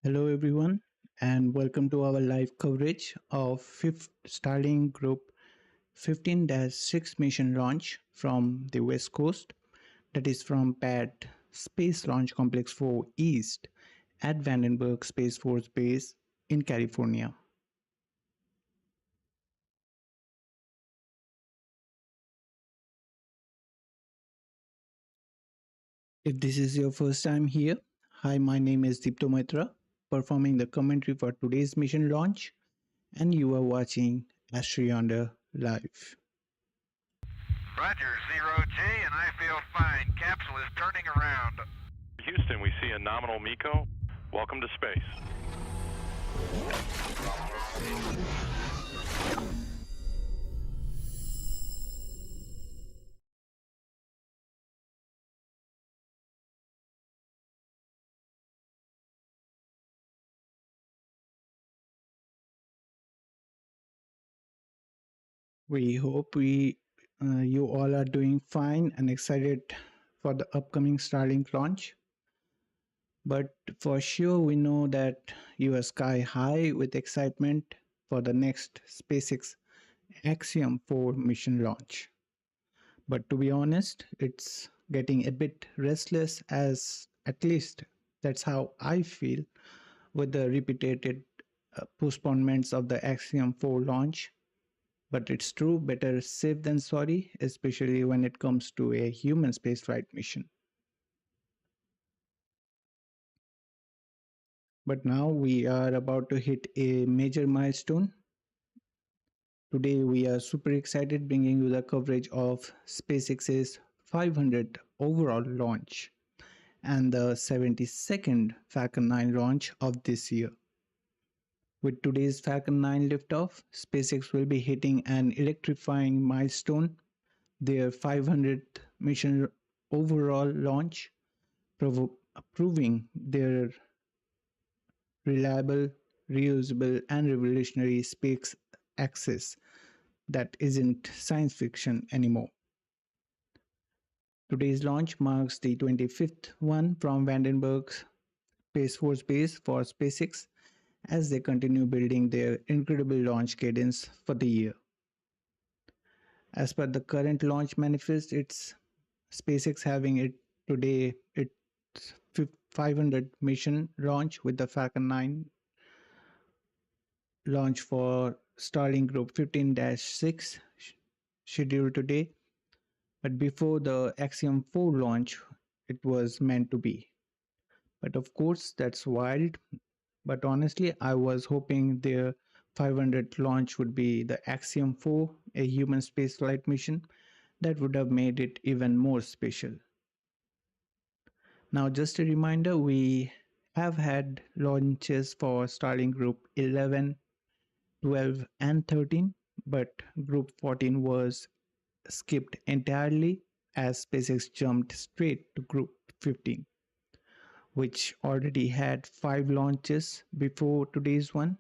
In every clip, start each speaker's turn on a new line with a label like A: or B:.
A: Hello, everyone, and welcome to our live coverage of 5th Starlink Group 15-6 mission launch from the West Coast, that is from Pad Space Launch Complex 4 East at Vandenberg Space Force Base in California. If this is your first time here, hi, my name is Dipta Maitra, performing the commentary for today's mission launch, and you are watching AstroYonder live.
B: Roger, 0G, and I feel fine. Capsule is turning around.
C: Houston, we see a nominal MECO. Welcome to space.
A: We hope you all are doing fine and excited for the upcoming Starlink launch. But for sure, we know that you are sky high with excitement for the next SpaceX Axiom 4 mission launch. But to be honest, it's getting a bit restless, as at least that's how I feel with the repeated postponements of the Axiom 4 launch. But it's true, better safe than sorry, especially when it comes to a human spaceflight mission. But now we are about to hit a major milestone. Today we are super excited bringing you the coverage of SpaceX's 500th overall launch and the 72nd Falcon 9 launch of this year. With today's Falcon 9 liftoff, SpaceX will be hitting an electrifying milestone, their 500th mission overall launch, proving their reliable, reusable, and revolutionary space access that isn't science fiction anymore. Today's launch marks the 25th one from Vandenberg's Space Force Base for SpaceX as they continue building their incredible launch cadence for the year. As per the current launch manifest, it's SpaceX having it today its 500 mission launch with the Falcon 9 launch for Starlink Group 15-6 scheduled today. But before the Axiom 4 launch, it was meant to be. But of course, that's wild. But honestly, I was hoping their 500th launch would be the Axiom 4, a human spaceflight mission that would have made it even more special. Now, just a reminder, we have had launches for Starlink Group 11, 12, and 13, but Group 14 was skipped entirely as SpaceX jumped straight to Group 15, which already had 5 launches before today's one.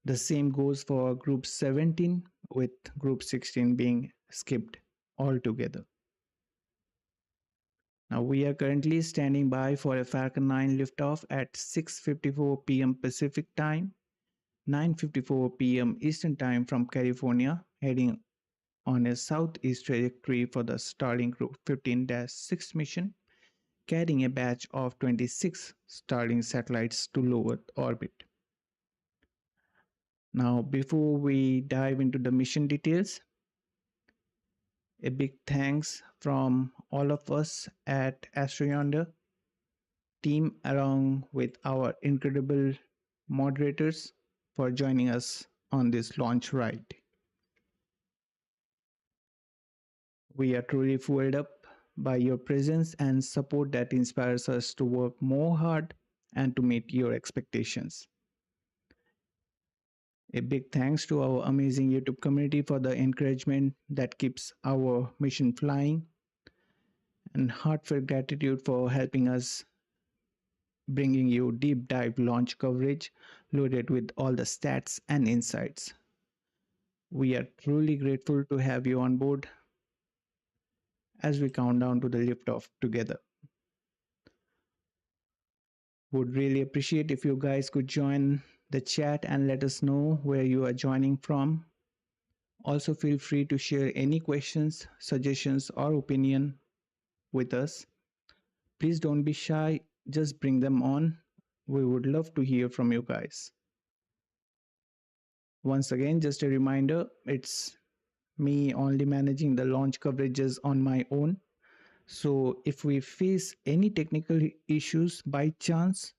A: The same goes for Group 17, with Group 16 being skipped altogether. Now we are currently standing by for a Falcon 9 liftoff at 6:54 p.m. Pacific time, 9:54 p.m. Eastern time from California, heading on a southeast trajectory for the Starlink Group 15-6 mission, carrying a batch of 26 Starlink satellites to low Earth orbit. Now, before we dive into the mission details, a big thanks from all of us at AstroYonder team along with our incredible moderators for joining us on this launch ride. We are truly fueled up by your presence and support that inspires us to work more hard and to meet your expectations. A big thanks to our amazing YouTube community for the encouragement that keeps our mission flying, and heartfelt gratitude for helping us bringing you deep dive launch coverage loaded with all the stats and insights. We are truly grateful to have you on board as we count down to the liftoff together. Would really appreciate if you guys could join the chat and let us know where you are joining from. Also, feel free to share any questions, suggestions, or opinion with us. Please don't be shy, just bring them on. We would love to hear from you guys. Once again, just a reminder, it's me only managing the launch coverages on my own. So if we face any technical issues by chance,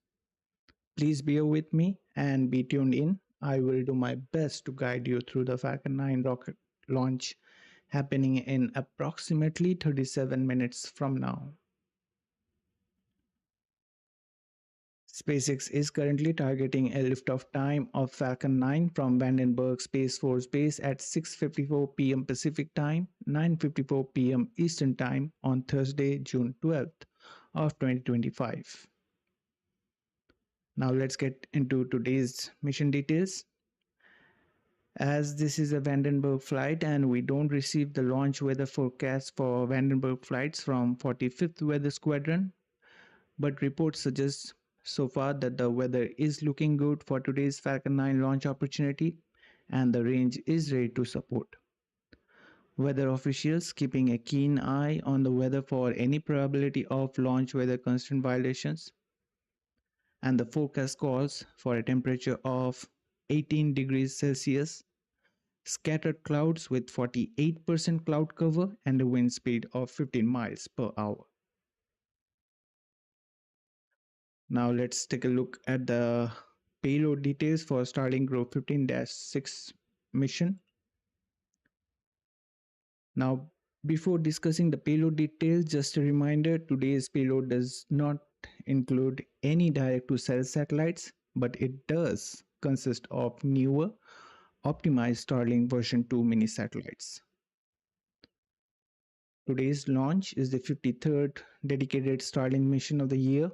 A: please bear with me and be tuned in. I will do my best to guide you through the Falcon 9 rocket launch happening in approximately 37 minutes from now. SpaceX is currently targeting a liftoff time of Falcon 9 from Vandenberg Space Force Base at 6:54 p.m. Pacific Time, 9:54 p.m. Eastern Time on Thursday, June 12th of 2025. Now let's get into today's mission details. As this is a Vandenberg flight and we don't receive the launch weather forecast for Vandenberg flights from 45th Weather Squadron, but reports suggest so far that the weather is looking good for today's Falcon 9 launch opportunity and the range is ready to support. Weather officials keeping a keen eye on the weather for any probability of launch weather constraint violations, and the forecast calls for a temperature of 18 degrees Celsius, scattered clouds with 48% cloud cover, and a wind speed of 15 miles per hour. Now let's take a look at the payload details for Starlink Group 15-6 mission. Now, before discussing the payload details, just a reminder, today's payload does not include any direct-to-cell satellites, but it does consist of newer, optimized Starlink version 2 mini satellites. Today's launch is the 53rd dedicated Starlink mission of the year.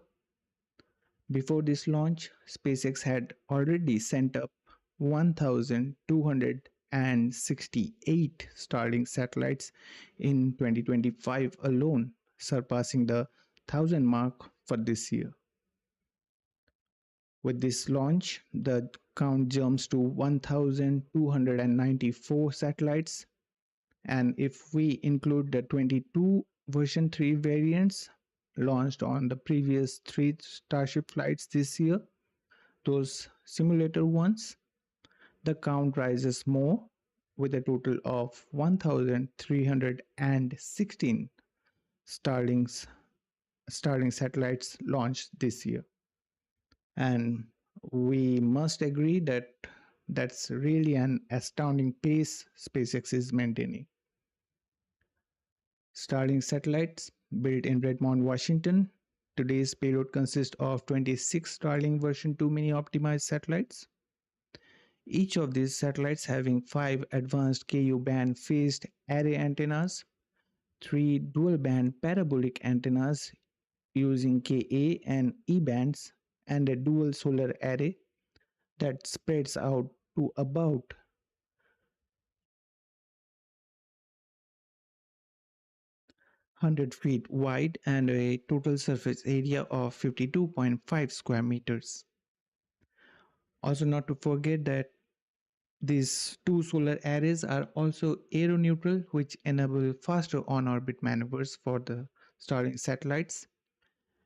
A: Before this launch, SpaceX had already sent up 1,268 Starlink satellites in 2025 alone, surpassing the 1,000 mark for this year. With this launch, the count jumps to 1,294 satellites, and if we include the 22 version 3 variants launched on the previous 3 Starship flights this year, those simulator ones, the count rises more with a total of 1,316 Starlink satellites launched this year. And we must agree that that's really an astounding pace SpaceX is maintaining. Starlink satellites built in Redmond, Washington. Today's payload consists of 26 Starlink version 2 mini optimized satellites. Each of these satellites having 5 advanced Ku band phased array antennas, 3 dual band parabolic antennas using Ka and E bands, and a dual solar array that spreads out to about 100 feet wide and a total surface area of 52.5 square meters. Also, not to forget that these 2 solar arrays are also aeroneutral, which enable faster on-orbit maneuvers for the Starlink satellites.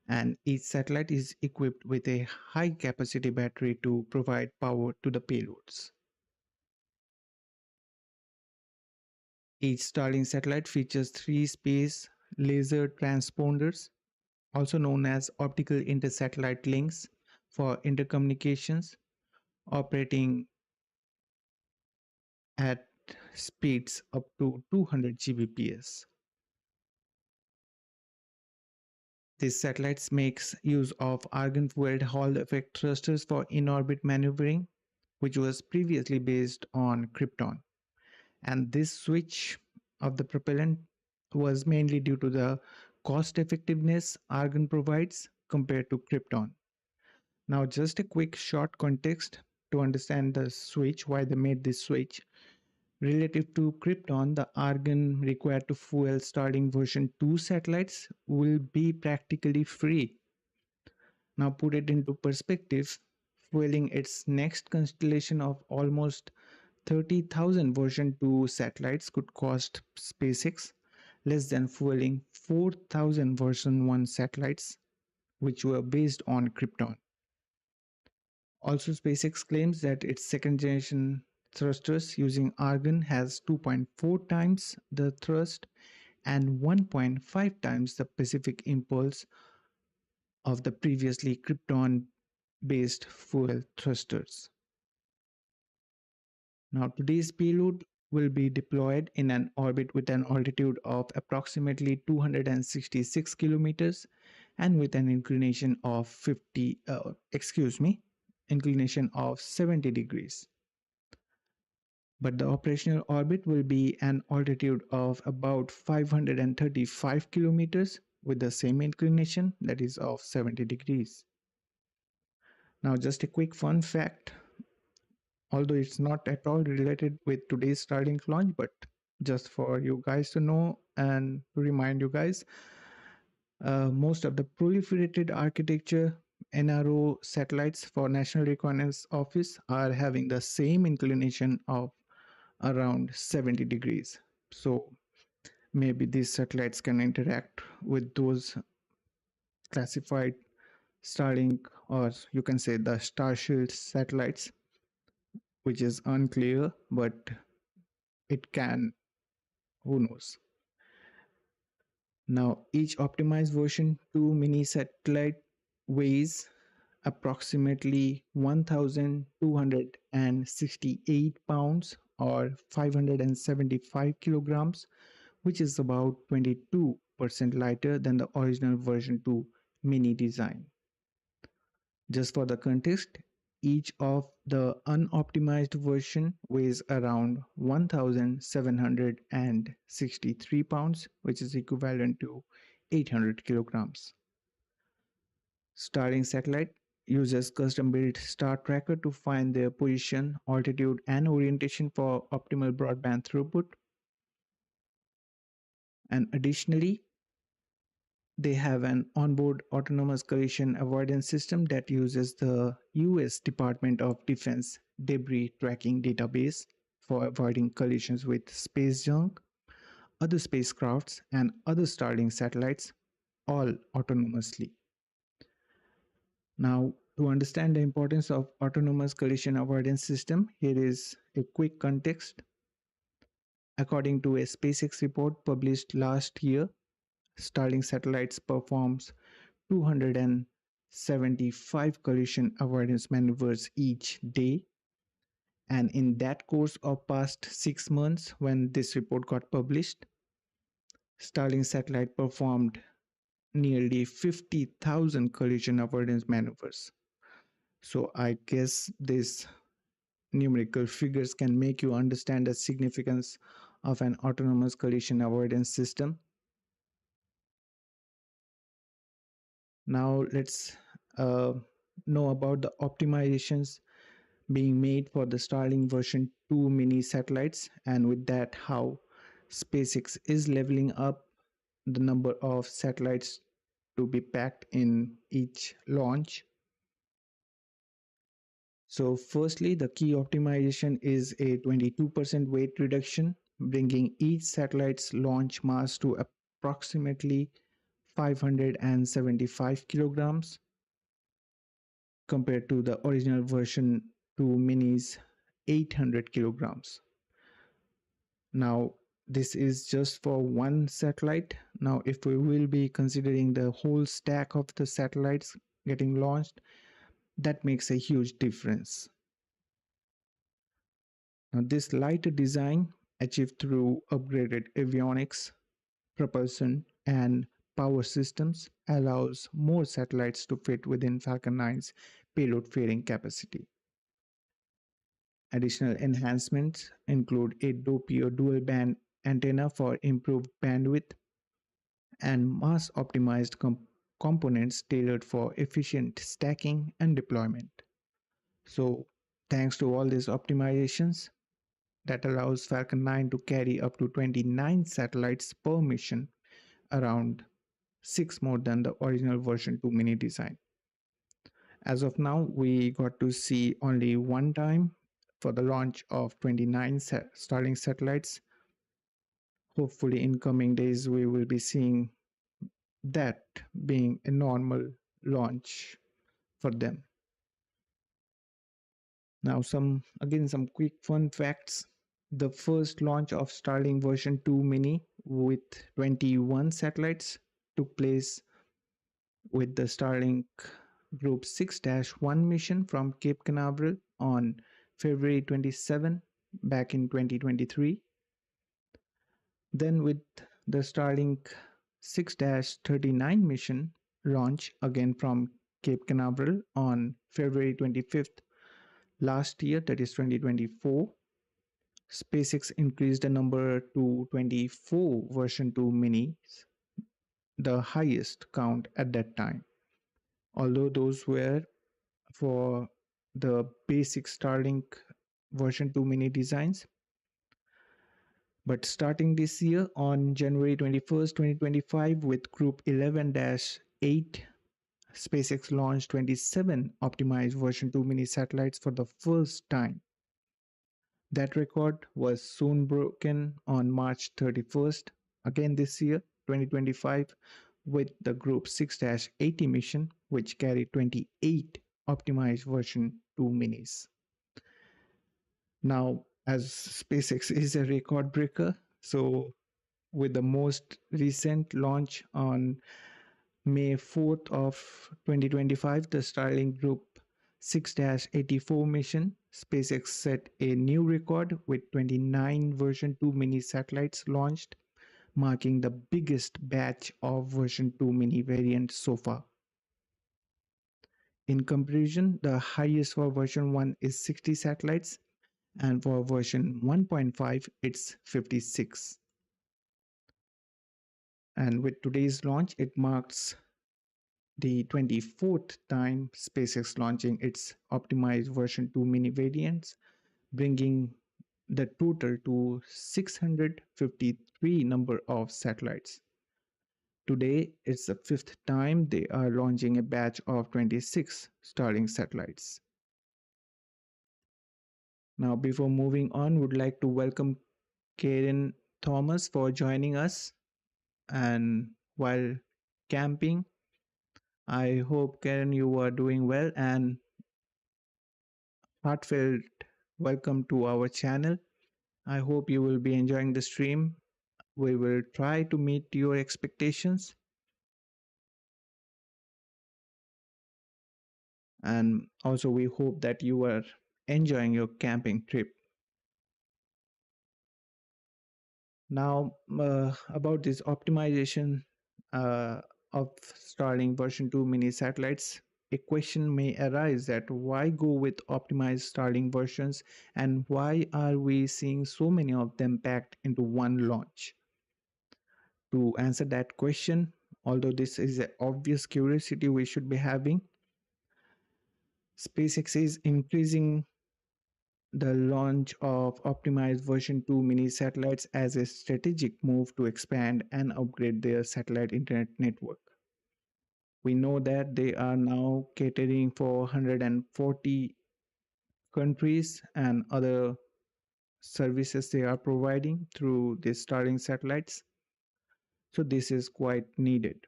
A: And each satellite is equipped with a high-capacity battery to provide power to the payloads. Each Starlink satellite features 3 space laser transponders, also known as optical intersatellite links, for intercommunications, operating at speeds up to 200 Gbps. These satellites make use of argon-fueled Hall effect thrusters for in-orbit maneuvering, which was previously based on Krypton. And this switch of the propellant was mainly due to the cost effectiveness argon provides compared to Krypton. Now, just a quick short context to understand the switch, why they made this switch. Relative to Krypton, the argon required to fuel Starlink version 2 satellites will be practically free. Now, put it into perspective, fueling its next constellation of almost 30,000 version 2 satellites could cost SpaceX less than fueling 4,000 version 1 satellites, which were based on Krypton. Also, SpaceX claims that its second generation thrusters using argon has 2.4 times the thrust and 1.5 times the specific impulse of the previously Krypton based fuel thrusters. Now, today's payload will be deployed in an orbit with an altitude of approximately 266 kilometers and with an inclination of 70 degrees. But the operational orbit will be an altitude of about 535 kilometers with the same inclination, that is of 70 degrees. Now, just a quick fun fact, although it's not at all related with today's Starlink launch, but just for you guys to know and to remind you guys, most of the proliferated architecture NRO satellites for National Reconnaissance Office are having the same inclination of around 70 degrees. So maybe these satellites can interact with those classified Starlink, or you can say the Starshield satellites, which is unclear, but it can, who knows. Now, each optimized version 2 mini satellite weighs approximately 1,268 pounds or 575 kilograms, which is about 22% lighter than the original version 2 mini design. Just for the context, each of the unoptimized version weighs around 1,763 pounds, which is equivalent to 800 kilograms. Starlink satellite uses custom-built star tracker to find their position, altitude, and orientation for optimal broadband throughput. And additionally, they have an onboard autonomous collision avoidance system that uses the US Department of Defense debris tracking database for avoiding collisions with space junk, other spacecrafts, and other Starlink satellites, all autonomously. Now, to understand the importance of autonomous collision avoidance system, here is a quick context. According to a SpaceX report published last year, Starlink satellites performs 275 collision avoidance maneuvers each day. And in that course of past 6 months, when this report got published, Starlink satellite performed nearly 50,000 collision avoidance maneuvers. So I guess these numerical figures can make you understand the significance of an autonomous collision avoidance system. Now let's know about the optimizations being made for the Starlink version 2 mini satellites, and with that how SpaceX is leveling up the number of satellites to be packed in each launch. So firstly, the key optimization is a 22% weight reduction, bringing each satellite's launch mass to approximately 575 kilograms compared to the original version 2 mini's 800 kilograms. Now, this is just for one satellite. Now, if we will be considering the whole stack of the satellites getting launched, that makes a huge difference. Now, this lighter design, achieved through upgraded avionics, propulsion, and power systems, allows more satellites to fit within Falcon 9's payload carrying capacity. Additional enhancements include a Doppler dual-band antenna for improved bandwidth and mass-optimized components tailored for efficient stacking and deployment. So, thanks to all these optimizations, that allows Falcon 9 to carry up to 29 satellites per mission, around 6 more than the original version 2 mini design. As of now, we got to see only one time for the launch of 29 Starlink satellites. Hopefully, in coming days, we will be seeing that being a normal launch for them. Now, some quick fun facts. The first launch of Starlink version 2 Mini with 21 satellites took place with the Starlink Group 6-1 mission from Cape Canaveral on February 27 back in 2023. Then with the Starlink 6-39 mission launch again from Cape Canaveral on February 25th last year, that is 2024. SpaceX increased the number to 24 version 2 minis, the highest count at that time. Although those were for the basic Starlink version 2 mini designs. But starting this year on January 21st, 2025, with Group 11-8, SpaceX launched 27 optimized version 2 mini satellites for the first time. That record was soon broken on March 31st, again this year, 2025, with the Group 6-80 mission, which carried 28 optimized version 2 minis. Now, as SpaceX is a record breaker, so with the most recent launch on May 4th of 2025, the Starlink Group 6-84 mission, SpaceX set a new record with 29 version 2 mini satellites launched, marking the biggest batch of version 2 mini variants so far. In comparison, the highest for version 1 is 60 satellites, and for version 1.5 it's 56. And with today's launch, it marks the 24th time SpaceX launching its optimized version 2 mini variants, bringing the total to 653 number of satellites. Today, it's the fifth time they are launching a batch of 26 Starlink satellites. Now, before moving on, would like to welcome Karen Thomas for joining us. And while camping, I hope, Karen, you are doing well, and heartfelt welcome to our channel. I hope you will be enjoying the stream. We will try to meet your expectations. And also, we hope that you are enjoying your camping trip. Now, about this optimization of Starlink version 2 mini satellites, a question may arise that why go with optimized Starlink versions and why are we seeing so many of them packed into one launch? To answer that question, although this is an obvious curiosity we should be having, SpaceX is increasing the launch of optimized version 2 mini satellites as a strategic move to expand and upgrade their satellite internet network. We know that they are now catering for 140 countries and other services they are providing through the Starlink satellites. So this is quite needed.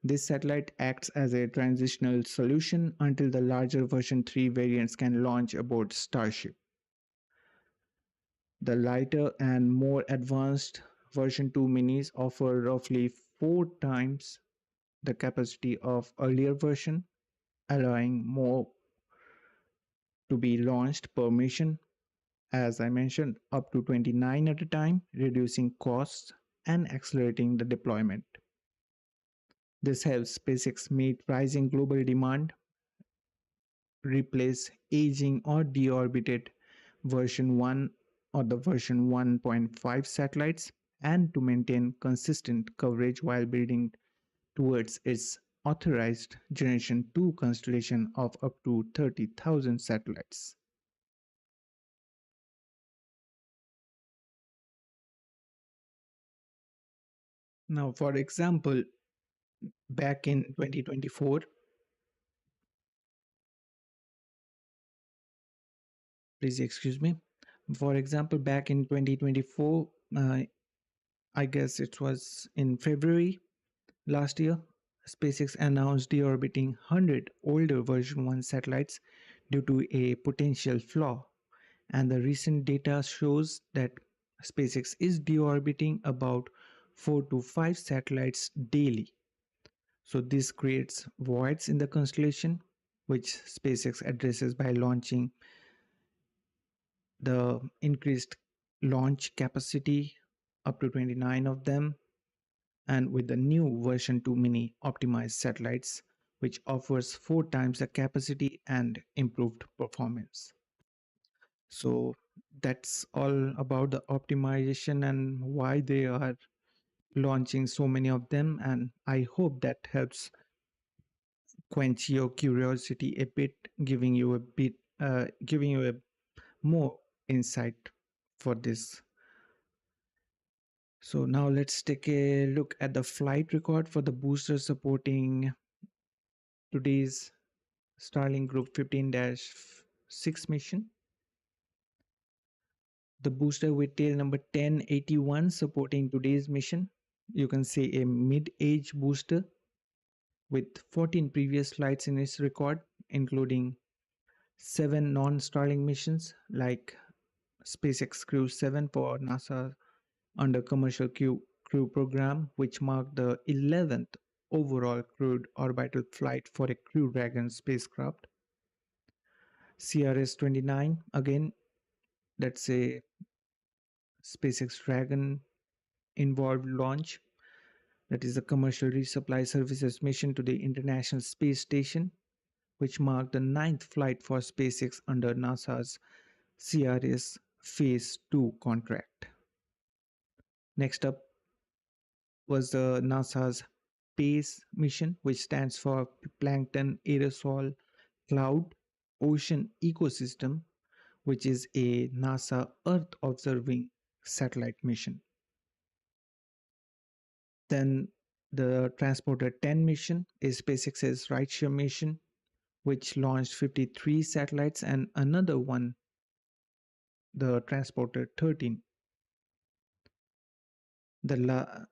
A: This satellite acts as a transitional solution until the larger version 3 variants can launch aboard Starship. The lighter and more advanced version 2 minis offer roughly 4 times the capacity of earlier version, allowing more to be launched per mission, as I mentioned, up to 29 at a time, reducing costs and accelerating the deployment. This helps SpaceX meet rising global demand, replace aging or deorbited version 1 or the version 1.5 satellites, and to maintain consistent coverage while building towards its authorized Generation 2 constellation of up to 30,000 satellites. Now, for example, back in 2024, Please excuse me. For example, back in 2024, I guess it was in February last year, SpaceX announced deorbiting 100 older version 1 satellites due to a potential flaw. And the recent data shows that SpaceX is deorbiting about 4 to 5 satellites daily. So this creates voids in the constellation, which SpaceX addresses by launching the increased launch capacity up to 29 of them, and with the new version 2 mini optimized satellites, which offers 4 times the capacity and improved performance. So that's all about the optimization and why they are launching so many of them. And I hope that helps quench your curiosity a bit, giving you a more insight for this. So now let's take a look at the flight record for the booster supporting today's Starlink Group 15-6 mission. The booster with tail number 1081 supporting today's mission. You can say a mid-age booster with 14 previous flights in its record, including 7 non-Starlink missions like SpaceX Crew 7 for NASA under commercial crew program, which marked the 11th overall crewed orbital flight for a Crew Dragon spacecraft. CRS-29, again, that's a SpaceX Dragon involved launch. That is a commercial resupply services mission to the International Space Station, which marked the 9th flight for SpaceX under NASA's CRS Phase 2 contract. Next up was the NASA's PACE mission, which stands for Plankton Aerosol Cloud Ocean Ecosystem, which is a NASA Earth observing satellite mission. Then the Transporter 10 mission is SpaceX's rideshare mission, which launched 53 satellites, and another one, the Transporter 13. The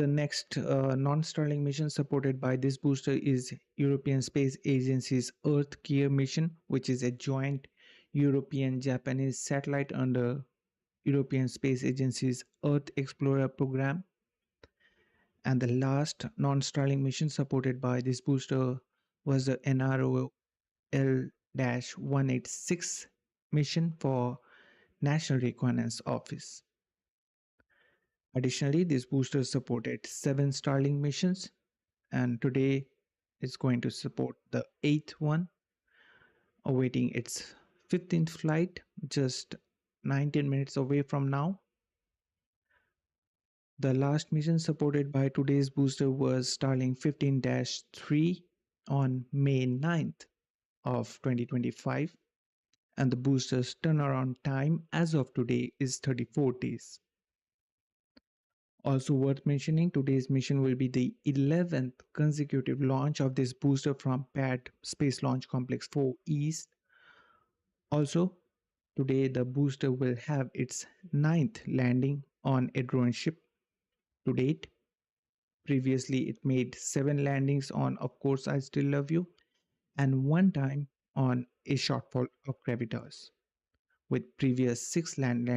A: next non-Starlink mission supported by this booster is European Space Agency's Earth Care mission, which is a joint European-Japanese satellite under European Space Agency's Earth Explorer program. And the last non-Starlink mission supported by this booster was the NRO L-186 mission for National Reconnaissance Office. Additionally, this booster supported 7 Starlink missions, and today it's going to support the 8th one, awaiting its 15th flight just 19 minutes away from now. The last mission supported by today's booster was Starlink 15-3 on May 9th of 2025, and the booster's turnaround time as of today is 34 days. Also worth mentioning, today's mission will be the 11th consecutive launch of this booster from Pad Space Launch Complex 4 East. Also, today the booster will have its 9th landing on a drone ship to date. Previously, it made 7 landings on Of Course I Still Love You and 1 time on a shortfall of Gravitas, with previous 6 land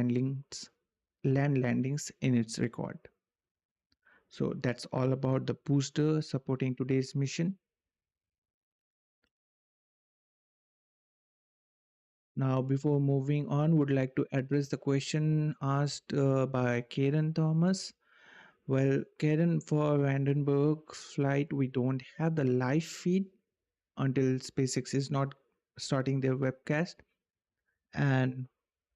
A: landings in its record. So that's all about the booster supporting today's mission. Now, before moving on, would like to address the question asked by Karen Thomas. Well, Karen, for Vandenberg flight, we don't have the live feed until SpaceX is not starting their webcast. And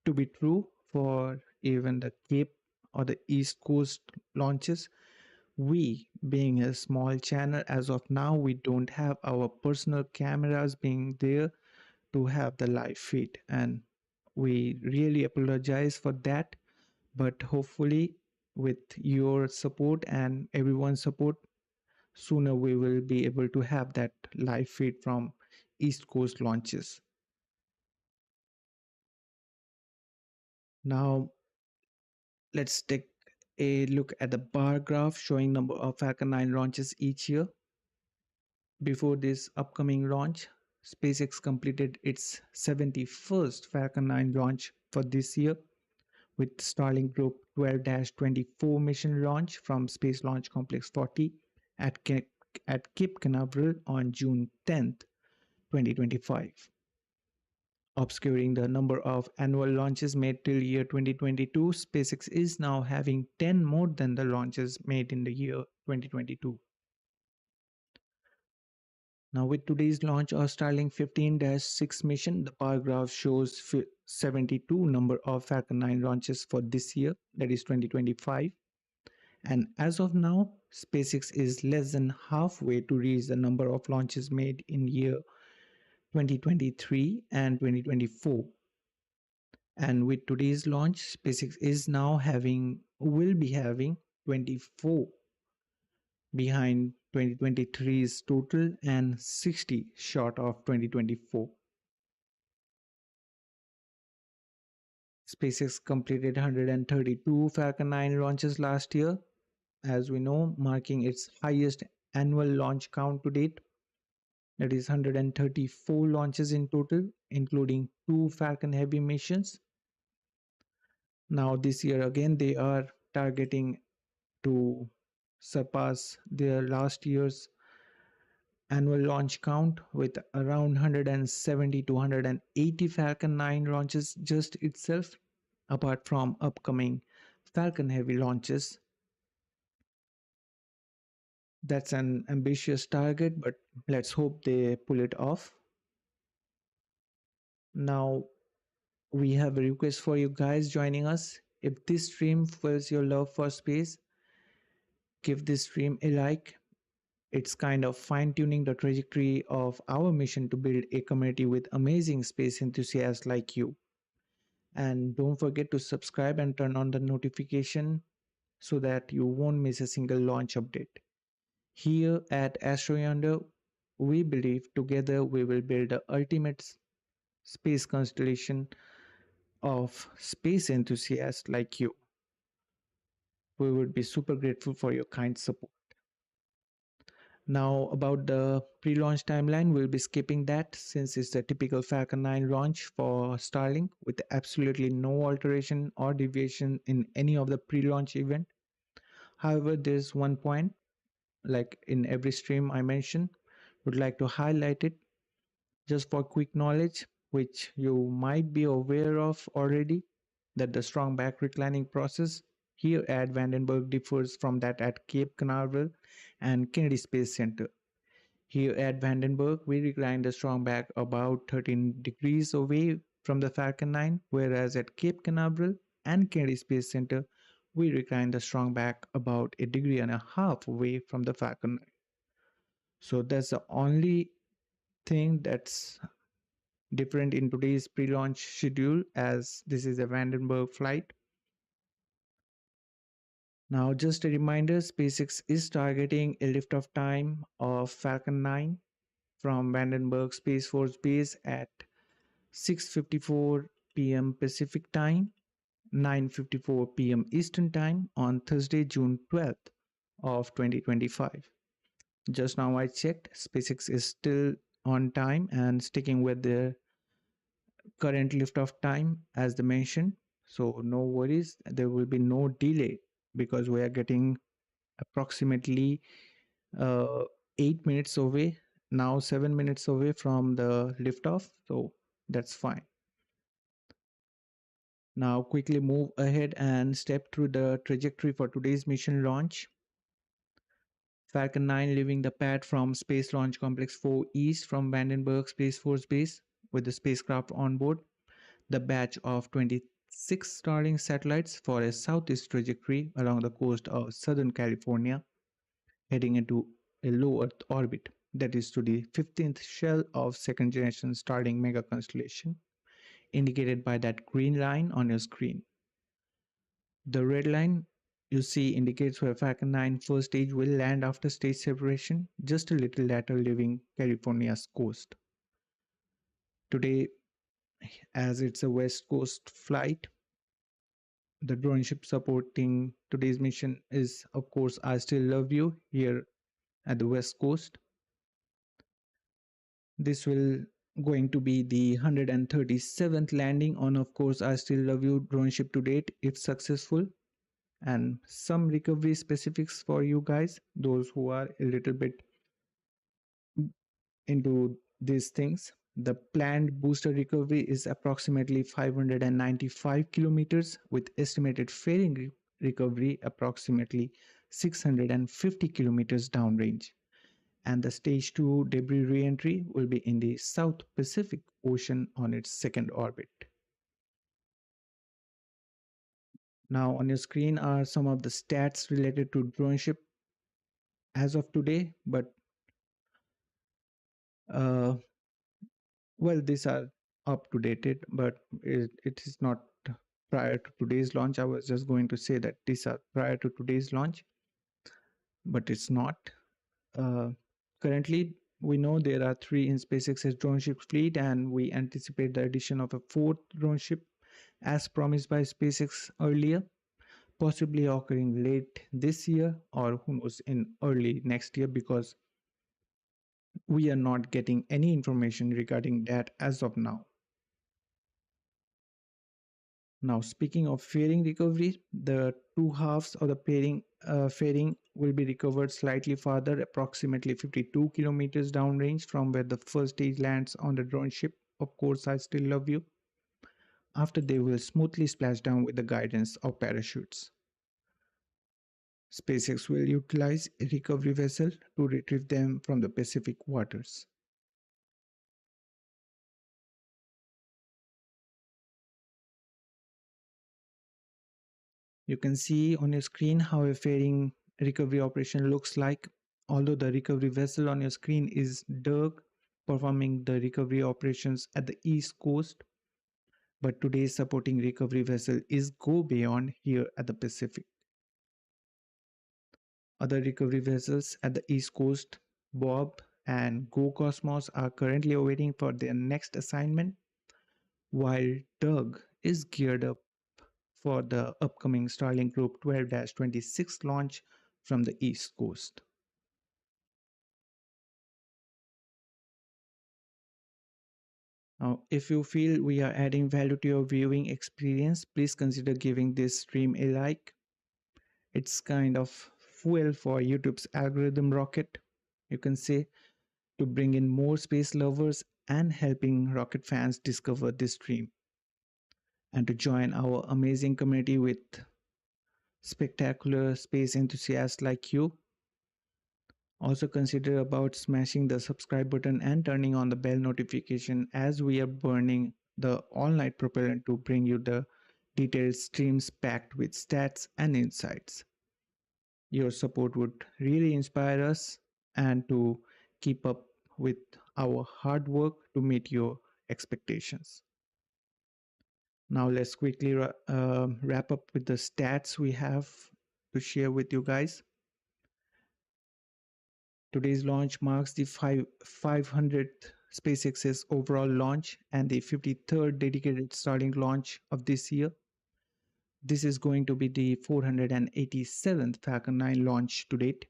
A: to be true for even the Cape or the East Coast launches, we being a small channel as of now, we don't have our personal cameras being there to have the live feed, and we really apologize for that. But hopefully with your support and everyone's support, sooner we will be able to have that live feed from East Coast launches. Now let's take a look at the bar graph showing number of Falcon 9 launches each year. Before this upcoming launch, SpaceX completed its 71st Falcon 9 launch for this year with Starlink Group 12-24 mission launch from Space Launch Complex 40 at Cape Canaveral on June 10th, 2025, obscuring the number of annual launches made till year 2022. SpaceX is now having 10 more than the launches made in the year 2022. Now, with today's launch of Starlink 15-6 mission, the bar graph shows 72 number of Falcon 9 launches for this year, that is 2025. And as of now, SpaceX is less than halfway to reach the number of launches made in year 2023 and 2024. And with today's launch, SpaceX is now will be having 24 behind 2023's total and 60 short of 2024. SpaceX completed 132 Falcon 9 launches last year, as we know, marking its highest annual launch count to date. That is 134 launches in total, including 2 Falcon Heavy missions. Now, this year again, they are targeting to surpass their last year's annual launch count with around 170 to 180 Falcon 9 launches just itself, apart from upcoming Falcon Heavy launches. That's an ambitious target, but let's hope they pull it off. Now, we have a request for you guys joining us. If this stream fuels your love for space, give this stream a like. It's kind of fine-tuning the trajectory of our mission to build a community with amazing space enthusiasts like you. And don't forget to subscribe and turn on the notification so that you won't miss a single launch update. Here at AstroYonder, we believe together we will build the ultimate space constellation of space enthusiasts like you. We would be super grateful for your kind support. Now, about the pre-launch timeline, we'll be skipping that since it's a typical Falcon 9 launch for Starlink with absolutely no alteration or deviation in any of the pre-launch event. However, there's one point, like in every stream I mention, would like to highlight it just for quick knowledge, which you might be aware of already, that the strong back reclining process here at Vandenberg differs from that at Cape Canaveral and Kennedy Space Center. Here at Vandenberg, we recline the strong back about 13 degrees away from the Falcon 9, whereas at Cape Canaveral and Kennedy Space Center, we recline the strong back about a degree and a half away from the Falcon 9. So that's the only thing that's different in today's pre-launch schedule, as this is a Vandenberg flight. Now, just a reminder, SpaceX is targeting a liftoff time of Falcon 9 from Vandenberg Space Force Base at 6:54 p.m. Pacific Time, 9:54 p.m. Eastern Time on Thursday, June 12th of 2025. Just now I checked, SpaceX is still on time and sticking with their current liftoff time as they mentioned. So no worries, there will be no delay because we are getting approximately 8 minutes away, now 7 minutes away from the liftoff. So that's fine. Now quickly move ahead and step through the trajectory for today's mission launch. Falcon 9 leaving the pad from Space Launch Complex 4 East from Vandenberg Space Force Base with the spacecraft on board, the batch of 26 Starlink satellites for a southeast trajectory along the coast of Southern California, heading into a low Earth orbit, that is to the 15th shell of second generation Starlink mega constellation, indicated by that green line on your screen. The red line you see indicates where Falcon 9 first stage will land after stage separation, just a little later leaving California's coast. Today, as it's a west coast flight, The drone ship supporting today's mission is, of course, I Still Love You here at the West Coast. This will going to be the 137th landing on, of course, I Still Love You drone ship to date if successful. And some recovery specifics for you guys, those who are a little bit into these things. The planned booster recovery is approximately 595 kilometers, with estimated fairing recovery approximately 650 kilometers downrange. And the stage 2 debris re-entry will be in the South Pacific Ocean on its second orbit. Now on your screen are some of the stats related to drone ship as of today, but uh, well, these are up to dated, but it is not prior to today's launch. I was just going to say that these are prior to today's launch, but it's not. Uh, Currently, we know there are 3 in SpaceX's drone ship fleet, and we anticipate the addition of a 4th drone ship as promised by SpaceX earlier, possibly occurring late this year or who knows in early next year, because we are not getting any information regarding that as of now. Now, speaking of fairing recovery, the two halves of the fairing will be recovered slightly farther, approximately 52 kilometers downrange from where the first stage lands on the drone ship. Of course, I Still Love You. After they will smoothly splash down with the guidance of parachutes. SpaceX will utilize a recovery vessel to retrieve them from the Pacific waters. You can see on your screen how a fairing recovery operation looks like. Although the recovery vessel on your screen is Dirk performing the recovery operations at the East Coast, but today's supporting recovery vessel is Go Beyond here at the Pacific. Other recovery vessels at the East Coast, Bob and Go Cosmos, are currently awaiting for their next assignment, while Doug is geared up for the upcoming Starlink Group 12-26 launch from the East Coast. Now, if you feel we are adding value to your viewing experience, please consider giving this stream a like. It's kind of fuel for YouTube's algorithm rocket, you can say, to bring in more space lovers and helping rocket fans discover this stream, and to join our amazing community with spectacular space enthusiasts like you. Also consider about smashing the subscribe button and turning on the bell notification, as we are burning the all-night propellant to bring you the detailed streams packed with stats and insights. Your support would really inspire us and to keep up with our hard work to meet your expectations. Now let's quickly wrap up with the stats we have to share with you guys. Today's launch marks the 500th SpaceX's overall launch and the 53rd dedicated Starlink launch of this year. This is going to be the 487th Falcon 9 launch to date.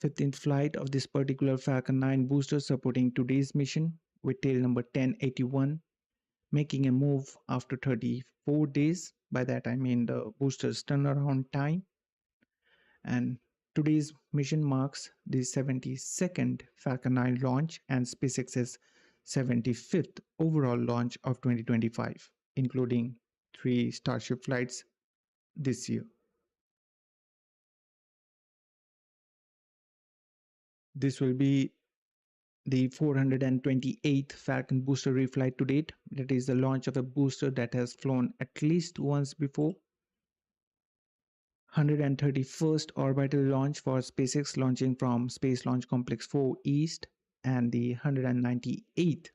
A: 15th flight of this particular Falcon 9 booster supporting today's mission, with tail number 1081 making a move after 34 days. By that I mean the booster's turnaround time. And today's mission marks the 72nd Falcon 9 launch and SpaceX's 75th overall launch of 2025, including 3 Starship flights this year. This will be the 428th Falcon booster reflight to date. That is the launch of a booster that has flown at least once before. 131st orbital launch for SpaceX, launching from Space Launch Complex 4 East, and the 198th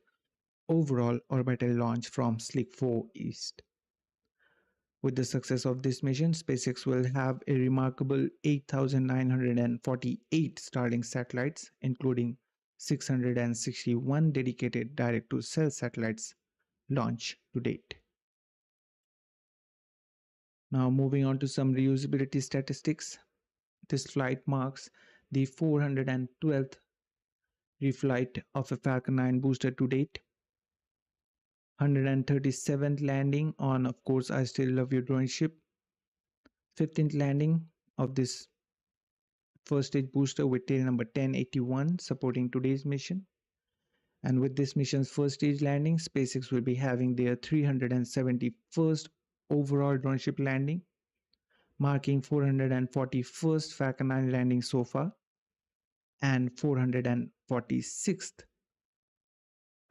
A: overall orbital launch from Slick 4 East. With the success of this mission, SpaceX will have a remarkable 8,948 Starlink satellites, including 661 dedicated direct-to-cell satellites launched to date. Now, moving on to some reusability statistics. This flight marks the 412th reflight of a Falcon 9 booster to date, 137th landing on, of course, I Still Love You drone ship, 15th landing of this first stage booster with tail number 1081 supporting today's mission. And with this mission's first stage landing, SpaceX will be having their 371st overall drone ship landing, marking 441st Falcon 9 landing so far and 446th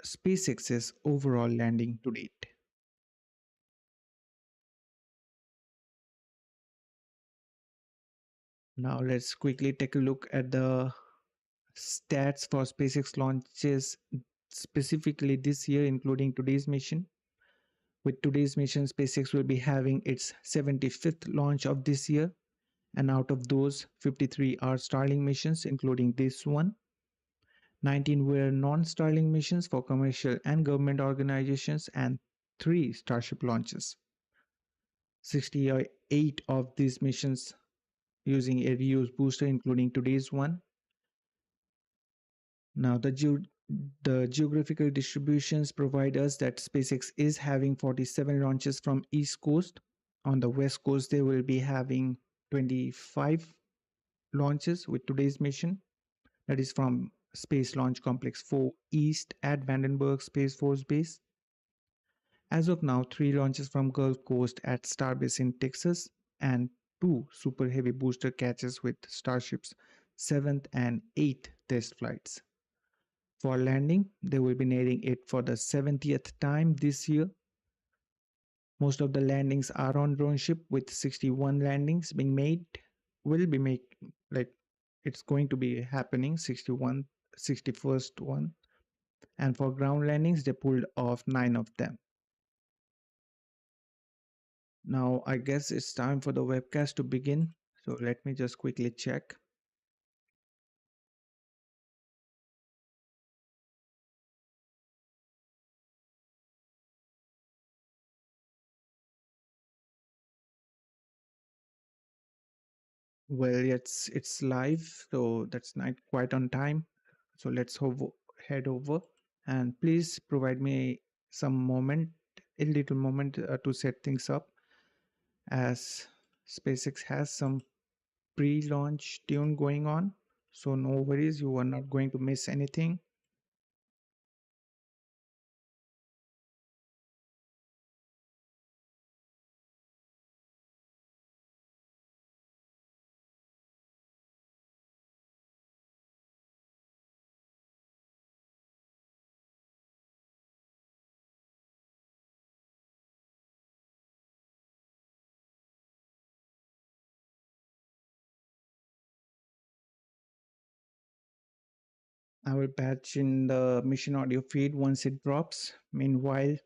A: SpaceX's overall landing to date. Now let's quickly take a look at the stats for SpaceX launches specifically this year, including today's mission. With today's mission, SpaceX will be having its 75th launch of this year, and out of those, 53 are Starlink missions, including this one. 19 were non-Starlink missions for commercial and government organizations, and 3 Starship launches. 68 of these missions using a reuse booster, including today's one. Now, the geographical distributions provide us that SpaceX is having 47 launches from East Coast. On the West Coast, they will be having 25 launches with today's mission. That is from Space Launch Complex 4 East at Vandenberg Space Force Base. As of now, 3 launches from Gulf Coast at Starbase in Texas and 2 Super Heavy booster catches with Starship's 7th and 8th test flights. For landing, they will be nearing it for the 70th time this year. Most of the landings are on drone ship, with 61 landings being made. Will be made, like it's going to be happening 61st one, and for ground landings they pulled off 9 of them. Now I guess it's time for the webcast to begin, so let me just quickly check. Well, it's live, so that's not quite on time. So let's head over, and please provide me some moment, a little moment to set things up, as SpaceX has some pre-launch tune going on. So no worries, you are not going to miss anything. I will patch in the mission audio feed once it drops. Meanwhile,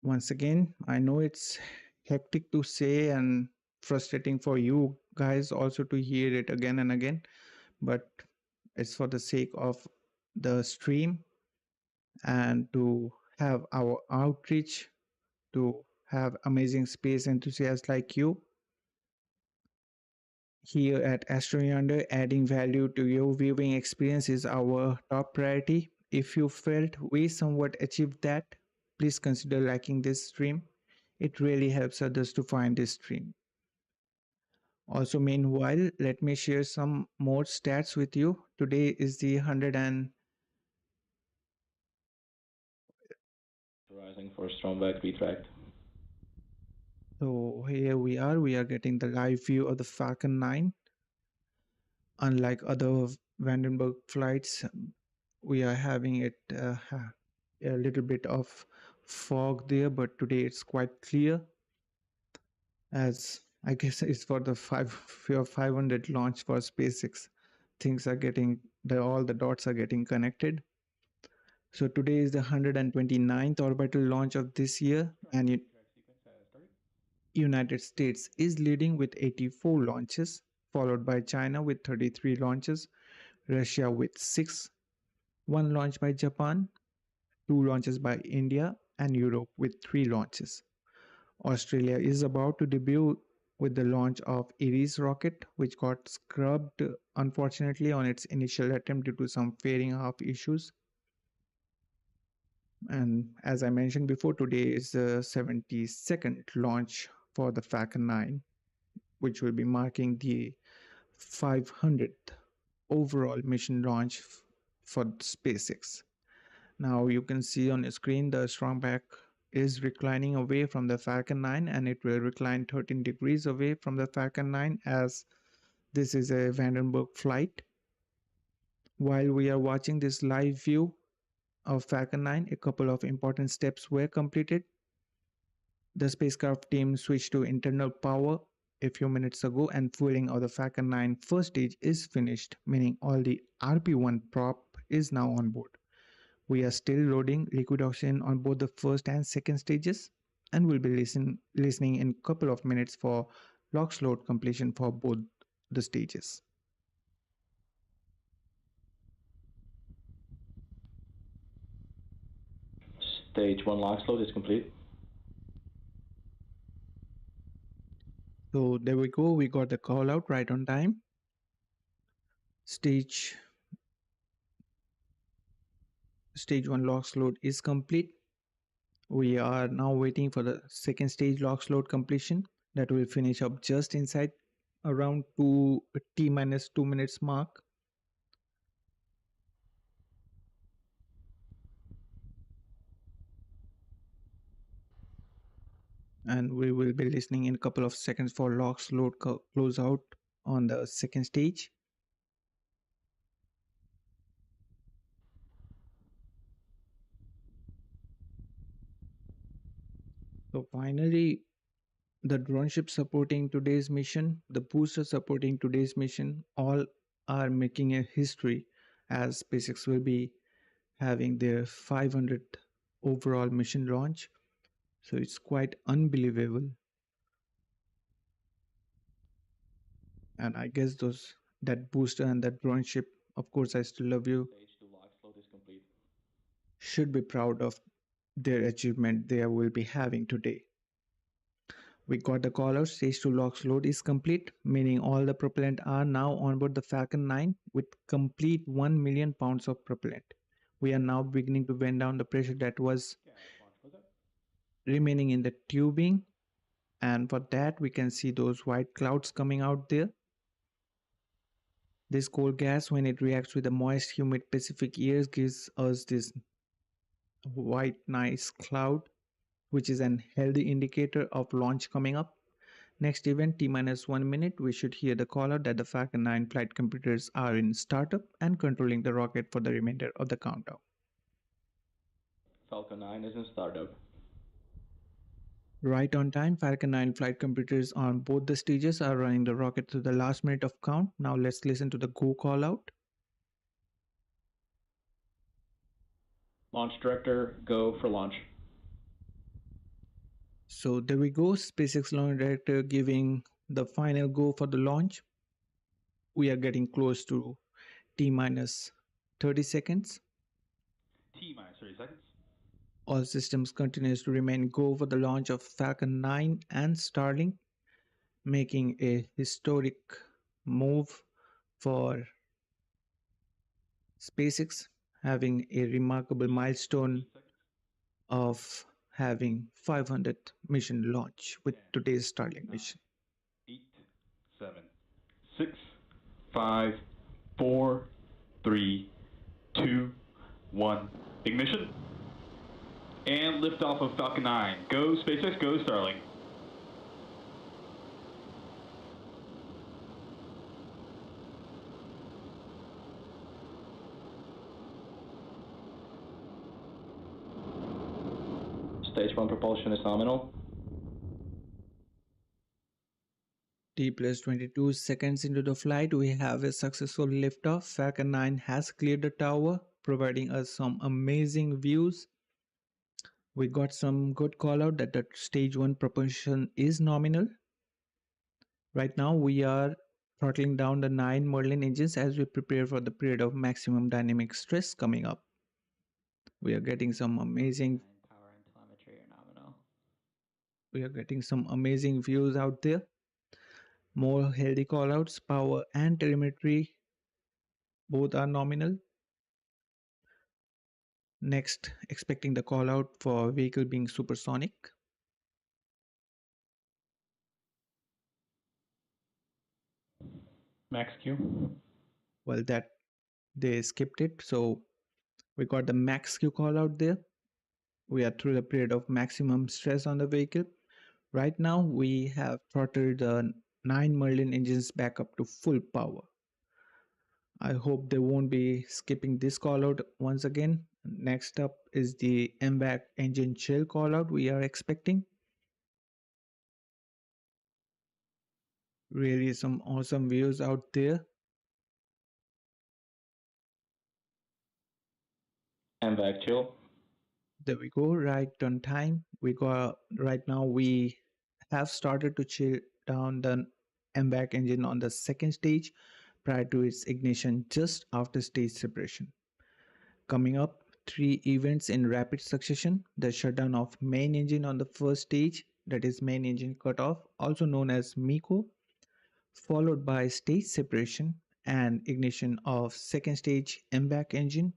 A: once again, I know it's hectic to say and frustrating for you guys also to hear it again and again, but it's for the sake of the stream and to have our outreach, to have amazing space enthusiasts like you here at AstroYonder. Adding value to your viewing experience is our top priority. If you felt we somewhat achieved that, please consider liking this stream. It really helps others to find this stream. Also, meanwhile, let me share some more stats with you. Today is the 100 and
D: Rising for Stromberg retract.
A: so here we are getting the live view of the Falcon 9. Unlike other Vandenberg flights, we are having it a little bit of fog there, but today it's quite clear, as I guess it's for the 500 launch for SpaceX. Things are getting, all the dots are getting connected. So today is the 129th orbital launch of this year, and United States is leading with 84 launches, followed by China with 33 launches, Russia with 6, 1 launch by Japan, 2 launches by India, and Europe with 3 launches. Australia is about to debut with the launch of Ares rocket, which got scrubbed unfortunately on its initial attempt due to some fairing half issues. And as I mentioned before, today is the 72nd launch for the Falcon 9, which will be marking the 500th overall mission launch for SpaceX. Now you can see on the screen the strong back is reclining away from the Falcon 9, and it will recline 13 degrees away from the Falcon 9 as this is a Vandenberg flight. While we are watching this live view of Falcon 9, a couple of important steps were completed. The spacecraft team switched to internal power a few minutes ago, and fueling of the Falcon 9 first stage is finished, meaning all the RP-1 prop is now on board. We are still loading liquid oxygen on both the first and second stages, and we'll be listening in a couple of minutes for LOX load completion for both the stages.
D: Stage 1 LOX load is complete.
A: So there we go, we got the call out right on time. Stage 1 LOX load is complete. We are now waiting for the second stage LOX load completion that will finish up just inside around T-2 minutes mark. And we will be listening in a couple of seconds for LOX load close out on the second stage. So finally, the drone ship supporting today's mission, the booster supporting today's mission, all are making a history as SpaceX will be having their 500th overall mission launch. So it's quite unbelievable. And I guess that booster and that drone ship, of course I still love you,
D: Stage 2 LOX load is complete.
A: should be proud of their achievement they will be having today. We got the call out, stage 2 LOX load is complete, meaning all the propellant are now on board the Falcon 9 with complete 1 million pounds of propellant. We are now beginning to bend down the pressure that was remaining in the tubing, and for that we can see those white clouds coming out there. This cold gas, when it reacts with the moist humid Pacific air, gives us this white nice cloud, which is an healthy indicator of launch coming up. Next event, T-1 minute, we should hear the call out that the Falcon 9 flight computers are in startup and controlling the rocket for the remainder of the countdown.
D: Falcon 9 is in startup.
A: Right on time, Falcon 9 flight computers on both the stages are running the rocket to the last minute of count. Now let's listen to the go call out.
D: Launch director, go for launch.
A: So there we go, SpaceX launch director giving the final go for the launch. We are getting close to T-minus 30 seconds.
D: T-minus 30 seconds.
A: All systems continues to remain go for the launch of Falcon 9 and Starlink, making a historic move for SpaceX, having a remarkable milestone of having 500th mission launch with today's Starlink mission.
D: 8, 7, 6, 5, 4, 3, 2, 1. Ignition. And liftoff of Falcon 9. Go SpaceX, go Starlink. Stage 1 propulsion is nominal.
A: T+22 seconds into the flight, we have a successful liftoff. Falcon 9 has cleared the tower, providing us some amazing views. We got some good call out that the stage 1 propulsion is nominal. Right now we are throttling down the 9 Merlin engines as we prepare for the period of maximum dynamic stress coming up. We are getting some amazing
D: Power and telemetry are nominal.
A: We are getting some amazing views out there. More healthy callouts, power and telemetry both are nominal. Next, expecting the callout for vehicle being supersonic.
D: Max Q.
A: Well, that they skipped it, so we got the max Q callout there. We are through the period of maximum stress on the vehicle. Right now, we have throttled the 9 Merlin engines back up to full power. I hope they won't be skipping this callout once again. Next up is the MVAC engine chill callout we are expecting. Really some awesome views out there.
D: MVAC chill.
A: There we go, right on time. Right now we have started to chill down the MVAC engine on the second stage prior to its ignition just after stage separation. Coming up, three events in rapid succession: the shutdown of main engine on the first stage, that is main engine cutoff, also known as MECO, followed by stage separation and ignition of second stage MVAC engine,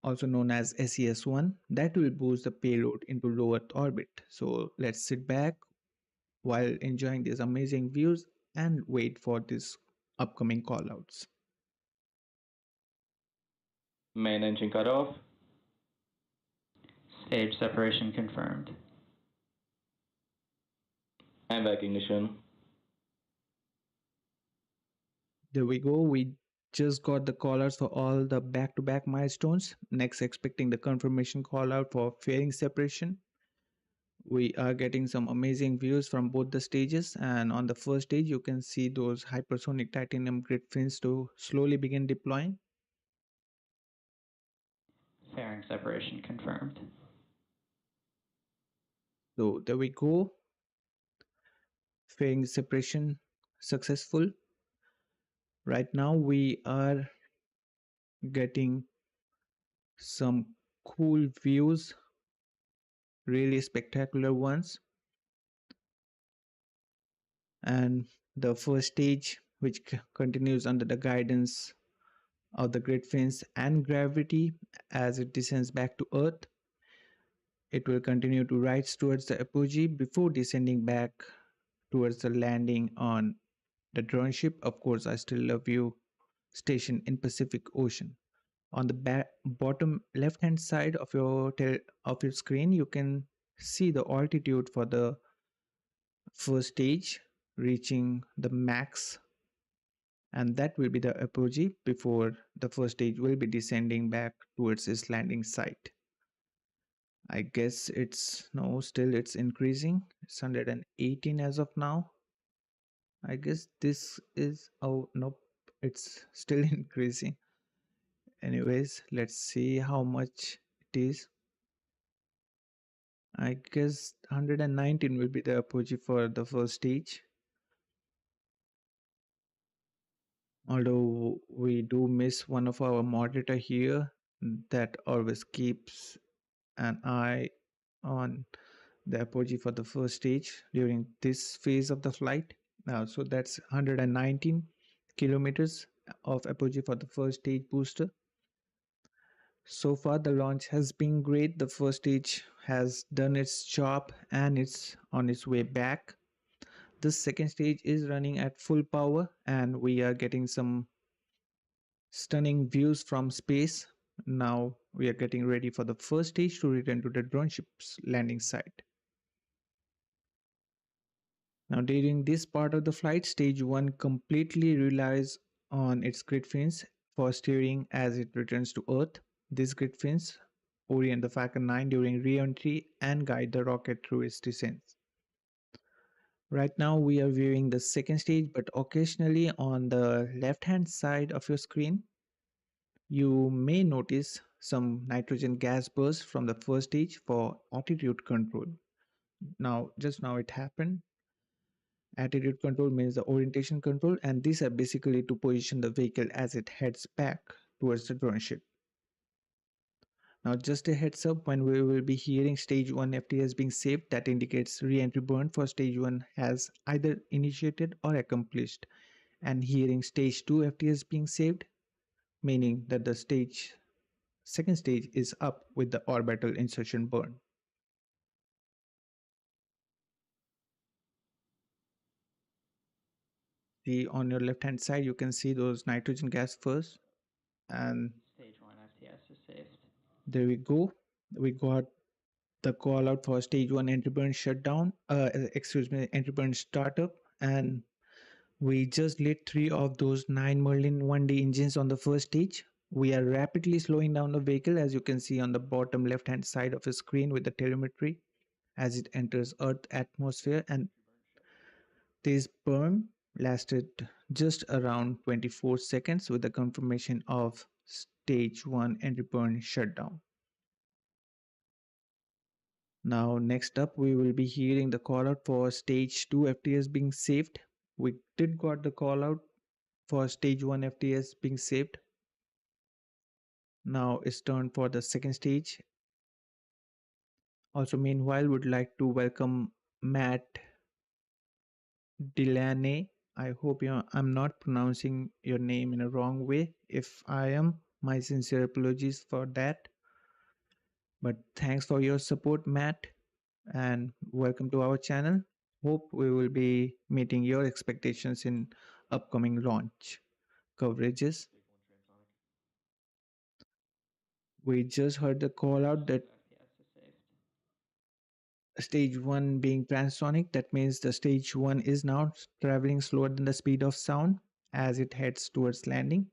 A: also known as SES-1, that will boost the payload into low Earth orbit. So let's sit back while enjoying these amazing views and wait for these upcoming callouts.
D: Main engine cutoff.
E: Stage separation confirmed.
D: MVAC ignition.
A: There we go. We just got the callouts for all the back-to-back milestones. Next, expecting the confirmation callout for fairing separation. We are getting some amazing views from both the stages, and on the first stage you can see those hypersonic titanium grid fins to slowly begin deploying.
E: Fairing separation confirmed.
A: So there we go. Fairing separation successful. Right now we are getting some cool views, really spectacular ones. And the first stage, which continues under the guidance of the grid fins and gravity as it descends back to Earth, it will continue to rise towards the apogee before descending back towards the landing on the drone ship. Of course, I still love you station in Pacific Ocean. On the bottom left hand side of your screen, you can see the altitude for the first stage reaching the max, and that will be the apogee before the first stage will be descending back towards its landing site. I guess it's no, still it's increasing. It's 118 as of now. I guess this is, oh nope, it's still increasing. Anyways, let's see how much it is. I guess 119 will be the apogee for the first stage. Although we do miss one of our moderator here that always keeps an eye on the apogee for the first stage during this phase of the flight. So that's 119 kilometers of apogee for the first stage booster. So far the launch has been great. The first stage has done its job and it's on its way back. The second stage is running at full power and we are getting some stunning views from space. Now we are getting ready for the first stage to return to the drone ship's landing site. Now during this part of the flight, stage 1 completely relies on its grid fins for steering as it returns to Earth. These grid fins orient the Falcon 9 during re-entry and guide the rocket through its descent. Right now we are viewing the second stage, but occasionally on the left hand side of your screen you may notice some nitrogen gas bursts from the first stage for attitude control. Just now it happened. Attitude control means the orientation control, and these are basically to position the vehicle as it heads back towards the drone ship. Now, just a heads up, when we will be hearing stage 1 FTS being saved, that indicates re-entry burn for stage 1 has either initiated or accomplished, and hearing stage 2 FTS being saved, meaning that the second stage is up with the orbital insertion burn. See, on your left hand side, you can see those nitrogen gas first, and
E: Stage 1 FTS is saved.
A: there we go. We got the call out for stage 1 entry burn shutdown, entry burn startup, and we just lit 3 of those 9 Merlin 1D engines on the first stage. We are rapidly slowing down the vehicle, as you can see on the bottom left hand side of the screen with the telemetry as it enters Earth atmosphere, and this burn lasted just around 24 seconds with the confirmation of stage 1 entry burn shutdown. Now next up we will be hearing the call out for stage 2 FTS being saved. We did got the call out for stage 1 FTS being saved. Now it's turn for the second stage. Also meanwhile would like to welcome Matt Delaney. I hope I'm not pronouncing your name in a wrong way. If I am, my sincere apologies for that. But thanks for your support, Matt, and welcome to our channel. Hope we will be meeting your expectations in upcoming launch coverages. We just heard the call out that
E: FTS is saved.
A: stage 1 being transonic, that means the stage 1 is now traveling slower than the speed of sound as it heads towards landing.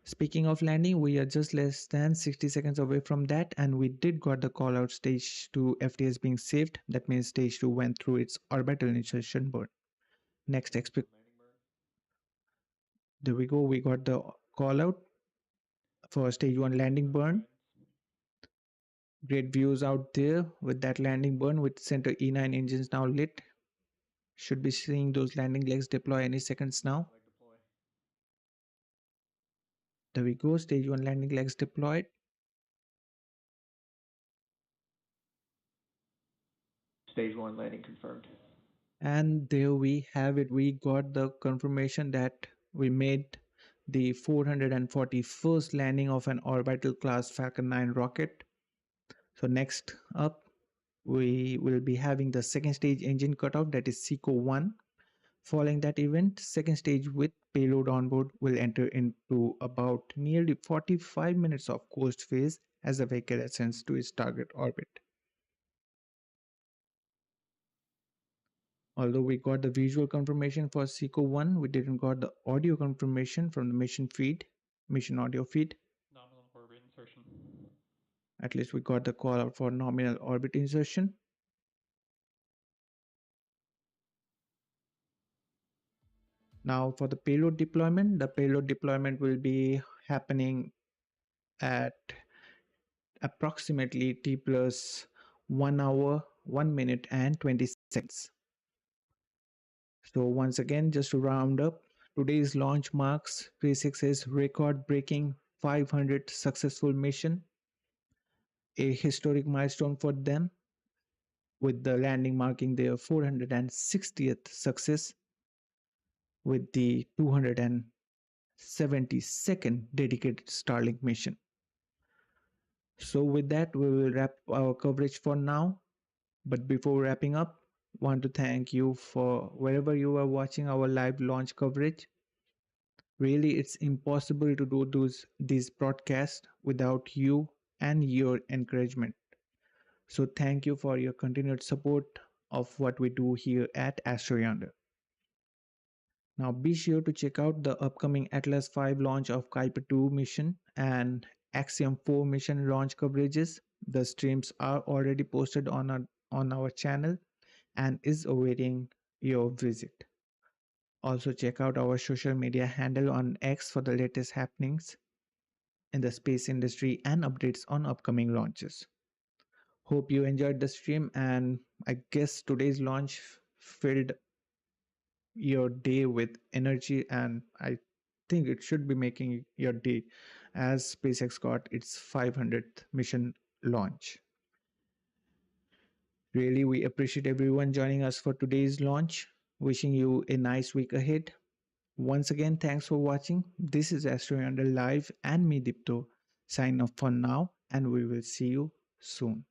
A: Speaking of landing, we are just less than 60 seconds away from that, and we did got the call out stage 2 FTS being saved. That means stage 2 went through its orbital insertion burn. Next expect there we go, we got the call out for stage 1 landing burn. Great views out there with that landing burn with center E9 engines now lit. Should be seeing those landing legs deploy any seconds now. There we go, stage 1 landing legs deployed.
D: Stage 1 landing confirmed.
A: And there we have it. We got the confirmation that we made the 441st landing of an orbital class Falcon 9 rocket. So next up, we will be having the second stage engine cutoff, that is SECO 1. Following that event, second stage with payload on board will enter into about nearly 45 minutes of coast phase as the vehicle ascends to its target orbit. Although we got the visual confirmation for SECO 1, we didn't got the audio confirmation from the mission audio feed.
E: Nominal orbit insertion.
A: At least we got the call out for nominal orbit insertion. Now for the payload deployment will be happening at approximately T plus 1 hour, 1 minute and 20 seconds. So once again, just to round up, today's launch marks SpaceX's record-breaking 500 successful mission, a historic milestone for them, with the landing marking their 460th success with the 272nd dedicated Starlink mission. So with that, we will wrap our coverage for now. But before wrapping up, want to thank you for wherever you are watching our live launch coverage. Really, it's impossible to do these broadcasts without you and your encouragement. So thank you for your continued support of what we do here at AstroYonder. Now be sure to check out the upcoming Atlas V launch of Kuiper 2 mission and Axiom 4 mission launch coverages. The streams are already posted on our channel and is awaiting your visit. Also check out our social media handle on X for the latest happenings in the space industry and updates on upcoming launches. Hope you enjoyed the stream, and I guess today's launch filled your day with energy, and I think it should be making your day as SpaceX got its 500th mission launch. Really, we appreciate everyone joining us for today's launch. Wishing you a nice week ahead. Once again, thanks for watching. This is AstroYonder Live and me, Dipto, sign off for now, and we will see you soon.